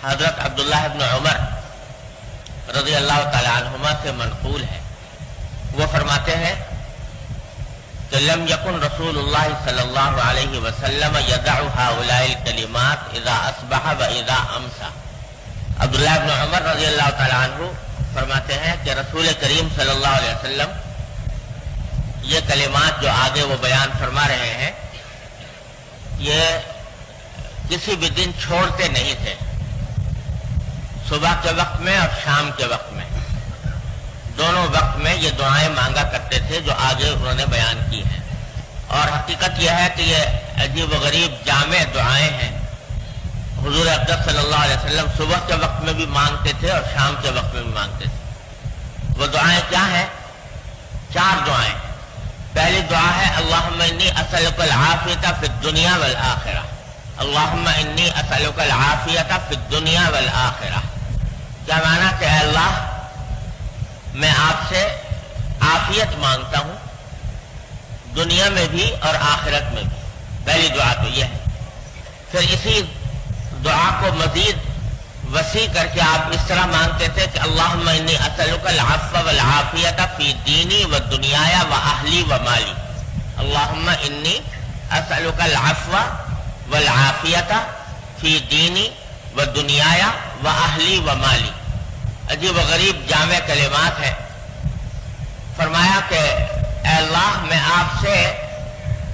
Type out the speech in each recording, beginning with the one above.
حضرت عبداللہ ابن عمر رضی اللہ تعالی عنہما سے منقول ہے، وہ فرماتے ہیں کہ لم یکن رسول اللہ صلی اللہ علیہ وسلم یدع هؤلاء الکلمات اذا اصبح و اذا امسا۔ عبداللہ ابن عمر رضی اللہ تعالی عنہ فرماتے ہیں کہ رسول کریم صلی اللہ علیہ وسلم یہ کلمات جو آگے وہ بیان فرما رہے ہیں یہ کسی بھی دن چھوڑتے نہیں تھے، صبح کے وقت میں اور شام کے وقت میں، دونوں وقت میں یہ دعائیں مانگا کرتے تھے جو آگے انہوں نے بیان کی ہیں۔ اور حقیقت یہ ہے کہ یہ عجیب و غریب جامع دعائیں ہیں۔ حضور اقدس صلی اللہ علیہ وسلم صبح کے وقت میں بھی مانگتے تھے اور شام کے وقت میں بھی مانگتے تھے۔ وہ دعائیں کیا ہیں؟ 4 دعائیں۔ پہلی دعا ہے اللہم انی اسألک العافیۃ فی الدنیا والآخرہ، اللہم انی اسألک العافیۃ فی الدنیا والآخرہ۔ کیا معنی کہ اے اللہ میں آپ سے عافیت مانگتا ہوں دنیا میں بھی اور آخرت میں بھی۔ پہلی دعا تو یہ ہے۔ پھر اسی دعا کو مزید وسیع کر کے آپ اس طرح مانگتے تھے کہ اللہم انی اسألک العفو والعافیۃ فی دینی و دنیای و اہلی و مالی، اللہم انی اسألک العفو والعافیۃ فی دینی و دنیای و اہلی و مالی۔ عجیب و غریب جامع کلمات ہیں۔ فرمایا کہ اے اللہ میں آپ سے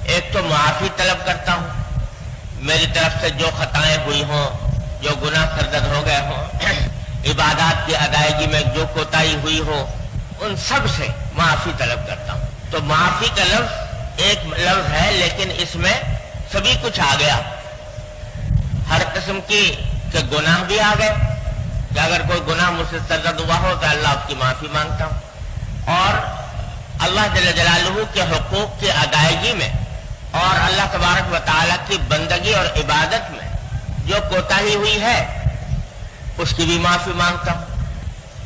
ایک تو معافی طلب کرتا ہوں، میری طرف سے جو خطائیں ہوئی ہوں، جو گناہ سرزد ہو گئے ہوں، عبادات کی ادائیگی میں جو کوتاہی ہوئی ہو، ان سب سے معافی طلب کرتا ہوں۔ تو معافی کا لفظ ایک لفظ ہے لیکن اس میں سبھی کچھ آ گیا، ہر قسم کی کہ گناہ بھی آ گئے کہ اگر کوئی گناہ مجھ سے سرزد ہوا ہو تو اللہ اس کی معافی مانگتا ہوں، اور اللہ جل جلالہ کے حقوق کی ادائیگی میں اور اللہ تبارک و تعالیٰ کی بندگی اور عبادت میں جو کوتاہی ہوئی ہے اس کی بھی معافی مانگتا ہوں۔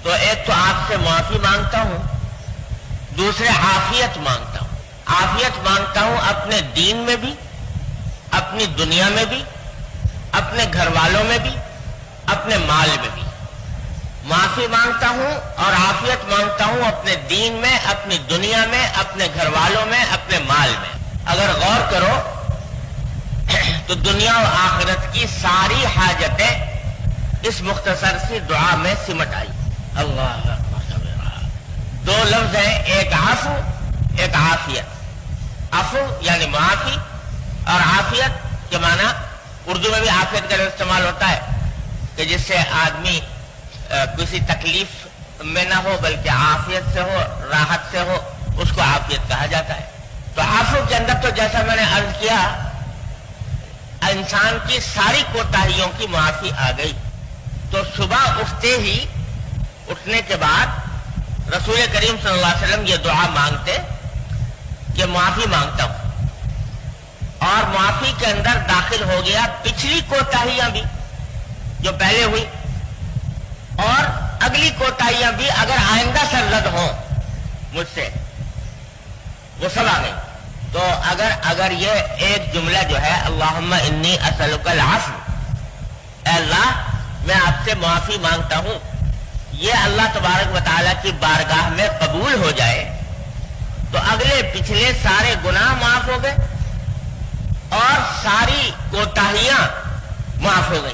تو ایک تو آپ سے معافی مانگتا ہوں، دوسرے عافیت مانگتا ہوں۔ عافیت مانگتا ہوں اپنے دین میں بھی، اپنی دنیا میں بھی، اپنے گھر والوں میں بھی، اپنے مال میں بھی۔ معافی مانگتا ہوں اور عافیت مانگتا ہوں اپنے دین میں، اپنی دنیا میں، اپنے گھر والوں میں، اپنے مال میں۔ اگر غور کرو تو دنیا و آخرت کی ساری حاجتیں اس مختصر سی دعا میں سمٹ آئی۔ اللہ اکبر۔ 2 لفظ ہیں، ایک عفو ایک عافیت۔ عفو یعنی معافی اور عافیت کے معنی اردو میں بھی عافیت کا استعمال ہوتا ہے کہ جس سے آدمی کسی تکلیف میں نہ ہو بلکہ عافیت سے ہو، راحت سے ہو، اس کو عافیت کہا جاتا ہے۔ تو عفو کے اندر تو جیسا میں نے عرض کیا انسان کی ساری کوتاہیوں کی معافی آ گئی۔ تو صبح اٹھنے کے بعد رسول کریم صلی اللہ علیہ وسلم یہ دعا مانگتے کہ معافی مانگتا ہوں، اور معافی کے اندر داخل ہو گیا پچھلی کوتاہیاں بھی جو پہلے ہوئی، اور اگلی کوتاہیاں بھی اگر آئندہ سرزد ہوں مجھ سے وہ سب آ گئی۔ تو اگر یہ ایک جملہ جو ہے اللہم انی اسألک العفو، اے اللہ میں آپ سے معافی مانگتا ہوں، یہ اللہ تبارک و تعالیٰ کی بارگاہ میں قبول ہو جائے تو اگلے پچھلے سارے گناہ معاف ہو گئے اور ساری کوتاہیاں معاف ہو گئی۔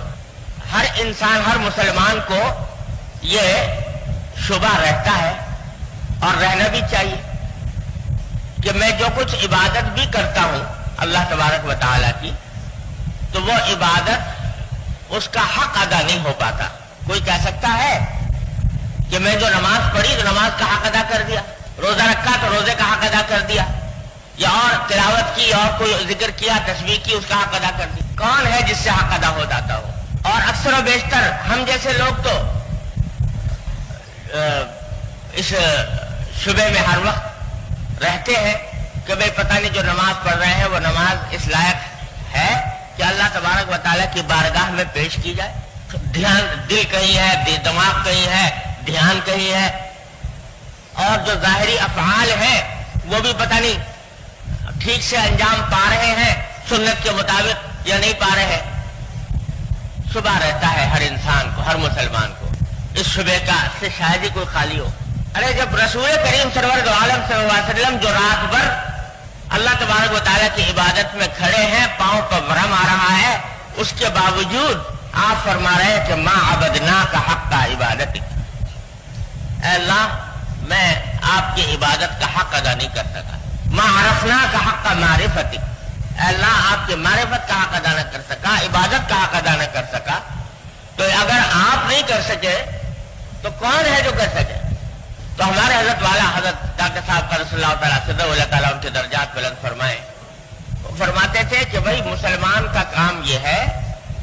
ہر انسان، ہر مسلمان کو یہ شبہ رہتا ہے اور رہنا بھی چاہیے کہ میں جو کچھ عبادت بھی کرتا ہوں اللہ تبارک و تعالیٰ کی، تو وہ عبادت اس کا حق ادا نہیں ہو پاتا۔ کوئی کہہ سکتا ہے کہ میں جو نماز پڑھی تو نماز کا حق ادا کر دیا، روزہ رکھا تو روزے کا حق ادا کر دیا، یا اور تلاوت کی اور کوئی ذکر کیا، تسبیح کی، اس کا حق ادا کر دیا۔ کون ہے جس سے حق ادا ہو جاتا ہو؟ اور اکثر و بیشتر ہم جیسے لوگ تو اس شبے میں ہر وقت رہتے ہیں کہ بھئی پتہ نہیں جو نماز پڑھ رہے ہیں وہ نماز اس لائق ہے کہ اللہ تبارک و تعالیٰ کی بارگاہ میں پیش کی جائے۔ دل کہیں ہے، دماغ کہیں ہے، دھیان کہیں ہے، اور جو ظاہری افعال ہیں وہ بھی پتہ نہیں ٹھیک سے انجام پا رہے ہیں سنت کے مطابق یا نہیں پا رہے ہیں۔ صبح رہتا ہے ہر انسان کو، ہر مسلمان کو اس شبے کا سے شاید ہی کوئی خالی ہو۔ ارے جب رسول کریم سرور دو عالم صلی اللہ علیہ وسلم جو رات بھر اللہ تبارک و تعالیٰ کی عبادت میں کھڑے ہیں، پاؤں پر ورم آ رہا ہے، اس کے باوجود آپ فرما رہے ہیں کہ ما عبدناک حق عبادتک، اے اللہ میں آپ کی عبادت کا حق ادا نہیں کر سکا، ما عرفناک حق معرفتک، اے اللہ آپ کی معرفت کا حق ادا نہ کر سکا، عبادت کا حق ادا نہ کر سکا۔ تو اگر آپ نہیں کر سکے تو کون ہے جو کر سکے؟ تو ہمارے حضرت والا حضرت ڈاکٹر صاحب کا رسول اللہ تعالیٰ صدر اللہ تعالیٰ ان کے درجات بلند فرمائے، وہ فرماتے تھے کہ بھائی مسلمان کا کام یہ ہے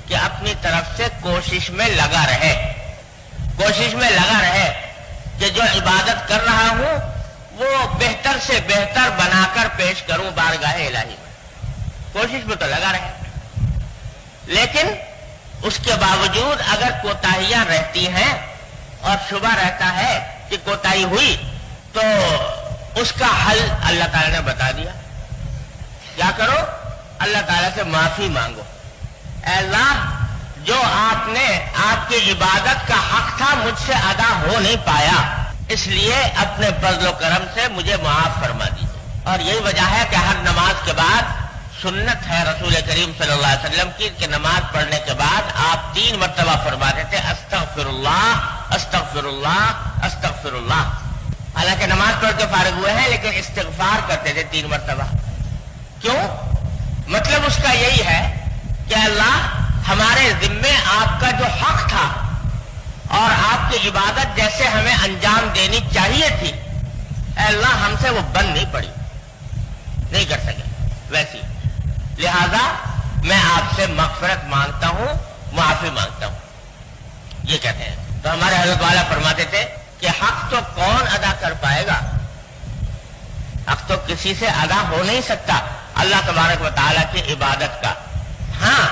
کہ اپنی طرف سے کوشش میں لگا رہے، کوشش میں لگا رہے کہ جو عبادت کر رہا ہوں وہ بہتر سے بہتر بنا کر پیش کروں بارگاہ الہی میں، کوشش میں تو لگا رہے۔ لیکن اس کے باوجود اگر کوتاہیاں رہتی ہیں اور شبہ رہتا ہے کہ کوتاہی ہوئی تو اس کا حل اللہ تعالیٰ نے بتا دیا، کیا کرو؟ اللہ تعالیٰ سے معافی مانگو، اے اللہ جو آپ نے آپ کی عبادت کا حق تھا مجھ سے ادا ہو نہیں پایا، اس لیے اپنے فضل و کرم سے مجھے معاف فرما دیجیے۔ اور یہی وجہ ہے کہ ہر نماز کے بعد سنت ہے رسول کریم صلی اللہ علیہ وسلم کی کہ نماز پڑھنے کے بعد آپ 3 مرتبہ فرماتے تھے استغفر اللہ استغفر اللہ استغفر اللہ۔ حالانکہ نماز پڑھ کے فارغ ہوئے ہیں لیکن استغفار کرتے تھے 3 مرتبہ۔ کیوں؟ مطلب اس کا یہی ہے کہ اللہ ہمارے ذمے آپ کا جو حق تھا اور آپ کی عبادت جیسے ہمیں انجام دینی چاہیے تھی، اے اللہ ہم سے وہ بن نہیں پڑی، نہیں کر سکے ویسی، لہذا میں آپ سے مغفرت مانگتا ہوں، معافی مانگتا ہوں، یہ کہتے ہیں۔ تو ہمارے حضرت والا فرماتے تھے کہ حق تو کون ادا کر پائے گا؟ حق تو کسی سے ادا ہو نہیں سکتا اللہ تبارک و تعالیٰ کی عبادت کا۔ ہاں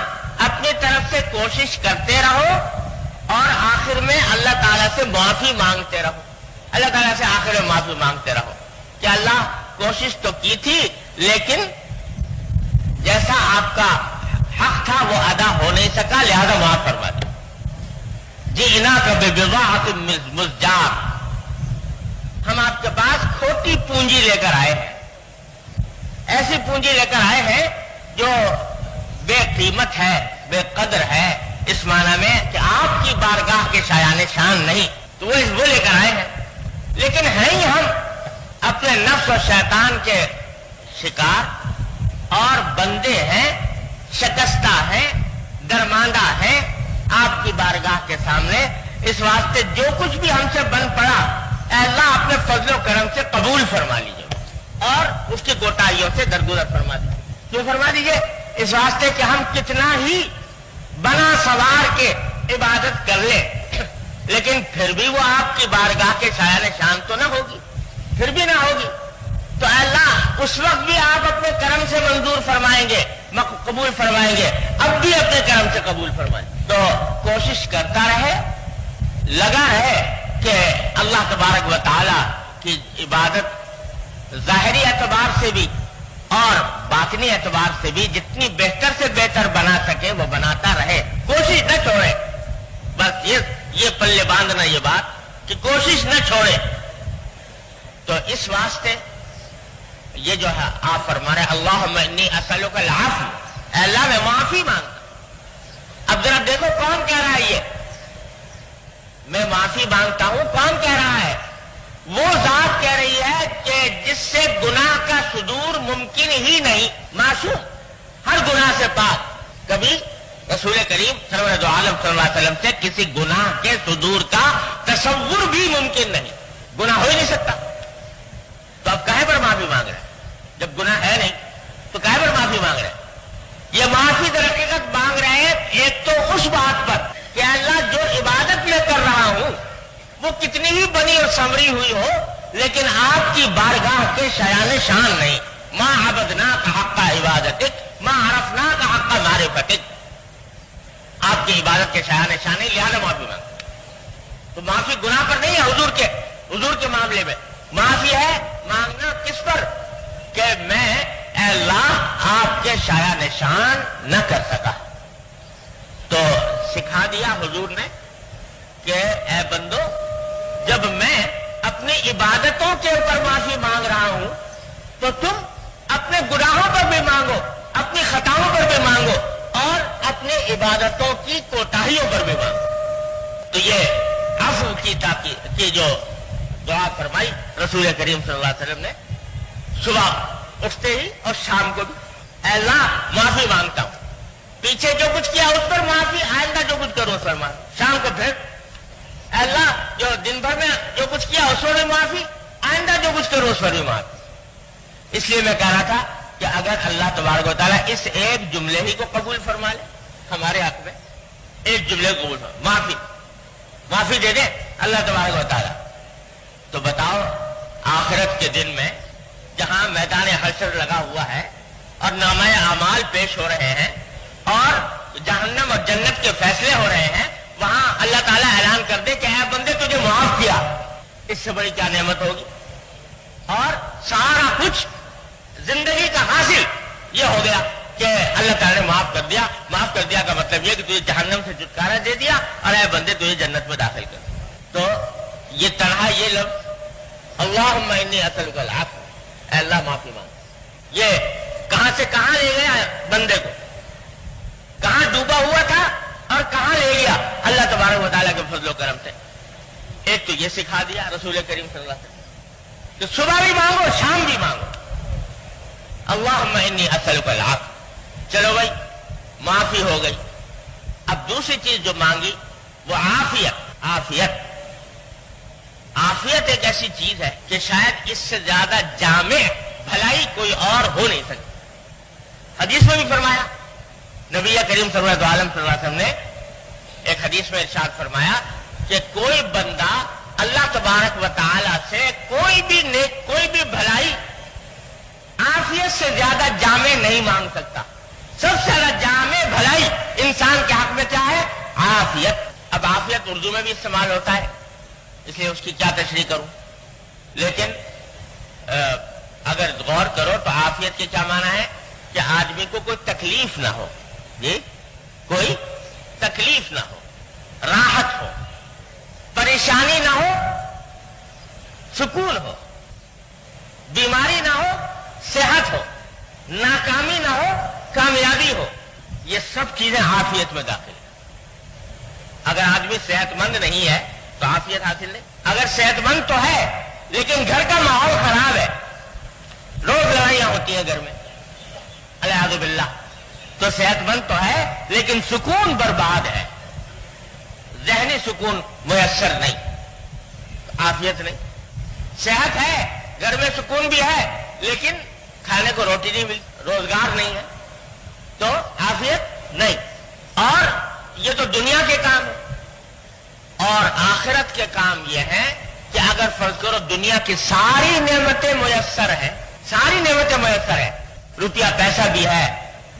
اپنی طرف سے کوشش کرتے رہو اور آخر میں اللہ تعالیٰ سے معافی مانگتے رہو، اللہ تعالیٰ سے آخر میں معافی مانگتے رہو کہ اللہ کوشش تو کی تھی لیکن جیسا آپ کا حق تھا وہ ادا ہو نہیں سکا، لہذا معاف فرما دیں۔ جئناک ببضاعۃ مزجاۃ، ہم آپ کے پاس کھوٹی پونجی لے کر آئے ہیں، ایسی پونجی لے کر آئے ہیں جو بے قیمت ہے، بے قدر ہے، اس معنی میں کہ آپ کی بارگاہ کے شایان شان نہیں، تو وہ لے کر آئے ہیں، لیکن ہیں ہی ہم اپنے نفس و شیطان کے شکار اور بندے ہیں، شکستہ ہیں، درماندہ ہیں آپ کی بارگاہ کے سامنے۔ اس واسطے جو کچھ بھی ہم سے بن پڑا اے اللہ اپنے فضل و کرم سے قبول فرما لیجیے اور اس کی کوتاہیوں سے درگزر فرما دیجیے۔ کیوں فرما دیجیے؟ اس واسطے کہ ہم کتنا ہی بنا سوار کے عبادت کر لیں لیکن پھر بھی وہ آپ کی بارگاہ کے شایان شان تو نہ ہوگی، پھر بھی نہ ہوگی، تو اے اللہ اس وقت بھی آپ اپنے کرم سے منظور فرمائیں گے، قبول فرمائیں گے، اب بھی اپنے کرم سے قبول فرمائیں گے۔ تو کوشش کرتا رہے، لگا رہے کہ اللہ تبارک و تعالی کی عبادت ظاہری اعتبار سے بھی اور باطنی اعتبار سے بھی جتنی بہتر سے بہتر بنا سکے وہ بناتا رہے، کوشش نہ چھوڑے۔ بس یہ پلے باندھنا یہ بات کہ کوشش نہ چھوڑے۔ تو اس واسطے یہ جو ہے آپ فرما رہے اللہم انی اسألک العفو، اے اللہ میں معافی مانگتا۔ اب ذرا دیکھو کون کہہ رہا ہے یہ میں معافی مانگتا ہوں، کون کہہ رہا ہے؟ وہ ذات کہہ رہی ہے کہ جس سے گناہ کا صدور ممکن ہی نہیں، معصوم، ہر گناہ سے پاک، کبھی رسول کریم سرور عالم صلی اللہ علیہ وسلم سے کسی گناہ کے صدور کا تصور بھی ممکن نہیں، گناہ ہو ہی نہیں سکتا، تو اب کہے پر معافی مانگ رہے؟ جب گناہ ہے نہیں تو کہے پر معافی مانگ رہے؟ یہ معافی در حقیقت مانگ رہے ہیں ایک تو اس بات پر کہ اللہ جو عبادت میں کر رہا ہوں وہ کتنی ہی بنی اور سنوری ہوئی ہو لیکن آپ کی بارگاہ کے شایان شان نہیں، ما عبدناک حق عبادتک ما عرفناک حق معرفتک، آپ کی عبادت کے شایان شان نہیں، لہذا معافی مانگ۔ تو معافی گناہ پر نہیں ہے، حضور کے معاملے میں معافی ہے مانگنا کس پر؟ کہ میں اے اللہ آپ کے شایان شان نہ کر سکا۔ تو سکھا دیا حضور نے کہ اے بندو، جب میں اپنی عبادتوں کے اوپر معافی مانگ رہا ہوں تو تم اپنے گناہوں پر بھی مانگو، اپنی خطاؤں پر بھی مانگو، اور اپنی عبادتوں کی کوتاہیوں پر بھی مانگو۔ تو یہ عفو کی جو دعا فرمائی رسول کریم صلی اللہ علیہ وسلم نے، صبح اٹھتے ہی اور شام کو بھی، اے اللہ معافی مانگتا ہوں، پیچھے جو کچھ کیا اس پر معافی، آئندہ جو کچھ کروں اس پر معافی، شام کو پھر اے اللہ جو دن بھر میں جو کچھ کیا اس پر بھی معافی، آئندہ جو کچھ کروں اس پر بھی معافی۔ اس لیے میں کہہ رہا تھا کہ اگر اللہ تبارک و تعالیٰ اس ایک جملے ہی کو قبول فرما لے ہمارے حق میں، ایک جملے کو قبول فرما، معافی دے دے اللہ تبارک و تعالیٰ، تو بتاؤ آخرت کے دن میں جہاں میدان حشر لگا ہوا ہے اور نامہ اعمال پیش ہو رہے ہیں اور جہنم اور جنت کے فیصلے ہو رہے ہیں، وہاں اللہ تعالیٰ اعلان کر دے کہ اے بندے تجھے معاف کیا، اس سے بڑی کیا نعمت ہوگی؟ اور سارا کچھ زندگی کا حاصل یہ ہو گیا کہ اللہ تعالیٰ نے معاف کر دیا۔ معاف کر دیا کا مطلب یہ کہ تجھے جہنم سے چھٹکارا دے دیا اور اے بندے تجھے جنت میں داخل کر دیا۔ تو یہ تنہا یہ لفظ اللہم انی اسألک العفو، اے اللہ معافی مانگ، یہ کہاں سے کہاں لے گیا بندے کو، کہاں ڈوبا ہوا تھا اور کہاں لے گیا اللہ تبارک و تعالیٰ کے فضل و کرم سے۔ ایک تو یہ سکھا دیا رسول کریم صلی اللہ علیہ وسلم کہ صبح بھی مانگو شام بھی مانگو، اللہم انی اسألک العفو۔ چلو بھائی معافی ہو گئی، اب دوسری چیز جو مانگی وہ عافیت۔ عافیت ایک ایسی چیز ہے کہ شاید اس سے زیادہ جامع بھلائی کوئی اور ہو نہیں سکتی۔ حدیث میں بھی فرمایا، نبی کریم صلی اللہ علیہ وسلم نے ایک حدیث میں ارشاد فرمایا کہ کوئی بندہ اللہ تبارک و تعالی سے کوئی بھی بھلائی عافیت سے زیادہ جامع نہیں مانگ سکتا۔ سب سے زیادہ جامع بھلائی انسان کے حق میں کیا ہے؟ عافیت۔ اب عافیت اردو میں بھی استعمال ہوتا ہے، اس لیے اس کی کیا تشریح کروں، لیکن اگر غور کرو تو عافیت کے کیا معنی ہے کہ آدمی کو کوئی تکلیف نہ ہو، جی کوئی تکلیف نہ ہو، راحت ہو، پریشانی نہ ہو، سکون ہو، بیماری نہ ہو، صحت ہو، ناکامی نہ ہو، کامیابی ہو، یہ سب چیزیں عافیت میں داخل ہیں۔ اگر آدمی صحت مند نہیں ہے تو عافیت حاصل نہیں، اگر صحت مند تو ہے لیکن گھر کا ماحول خراب ہے، روز لڑائیاں ہوتی ہیں گھر میں العیاذ باللہ، تو صحت مند تو ہے لیکن سکون برباد ہے، ذہنی سکون میسر نہیں، عافیت نہیں۔ صحت ہے، گھر میں سکون بھی ہے لیکن کھانے کو روٹی نہیں ملتی، روزگار نہیں ہے، تو عافیت نہیں۔ اور یہ تو دنیا کے کام ہے، اور آخرت کے کام یہ ہے کہ اگر فرض کرو دنیا کی ساری نعمتیں میسر ہیں، ساری نعمتیں میسر ہیں، روپیہ پیسہ بھی ہے،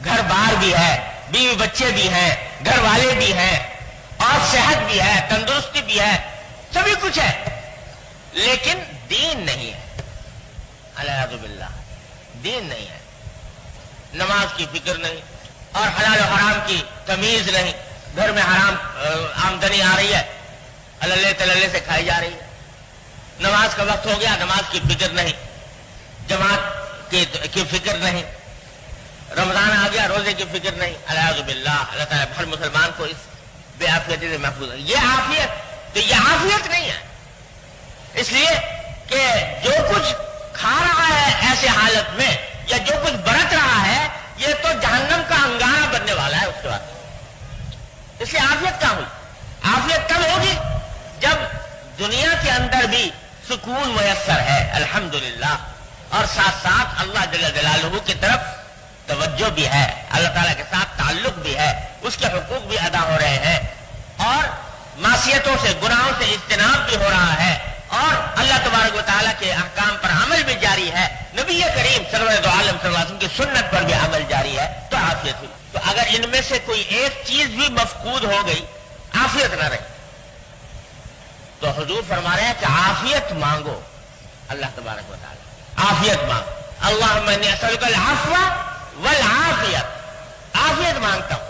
گھر بار بھی ہے، بیوی بچے بھی ہیں، گھر والے بھی ہیں، اور صحت بھی ہے، تندرستی بھی ہے، سبھی کچھ ہے، لیکن دین نہیں ہے، العیاذ باللہ دین نہیں ہے، نماز کی فکر نہیں اور حلال و حرام کی تمیز نہیں، گھر میں حرام آمدنی آ رہی ہے، اللہ تللے سے کھائی جا رہی ہے، نماز کا وقت ہو گیا، نماز کی فکر نہیں، جماعت کی فکر نہیں، رمضان آ گیا، روزے کی فکر نہیں، العیاذ باللہ اللہ تعالیٰ ہر مسلمان کو اس بے عافیتی سے محفوظ ہے۔ یہ عافیت تو یہ عافیت نہیں ہے، اس لیے کہ جو کچھ کھا رہا ہے ایسے حالت میں یا جو کچھ برت رہا ہے یہ تو جہنم کا انگارہ بننے والا ہے اس کے بعد، اس لیے عافیت کہاں ہوئی؟ عافیت کب ہوگی؟ جب دنیا کے اندر بھی سکون میسر ہے الحمدللہ، اور ساتھ ساتھ اللہ جل جلالہ کی طرف توجہ بھی ہے، اللہ تعالیٰ کے ساتھ تعلق بھی ہے، اس کے حقوق بھی ادا ہو رہے ہیں، اور معصیتوں سے گناہوں سے اجتناب بھی ہو رہا ہے، اور اللہ تبارک و تعالیٰ کے احکام پر عمل بھی جاری ہے، نبی کریم صلی اللہ علیہ وسلم کی سنت پر بھی عمل جاری ہے، تو عافیت ہوئی۔ تو اگر ان میں سے کوئی ایک چیز بھی مفقود ہو گئی، عافیت نہ رہی، تو حضور فرما رہے ہیں کہ عافیت مانگو اللہ تبارک و تعالیٰ، عافیت مانگو، اللہم انی اسألک العفو والعافیت، عافیت مانگتا ہوں۔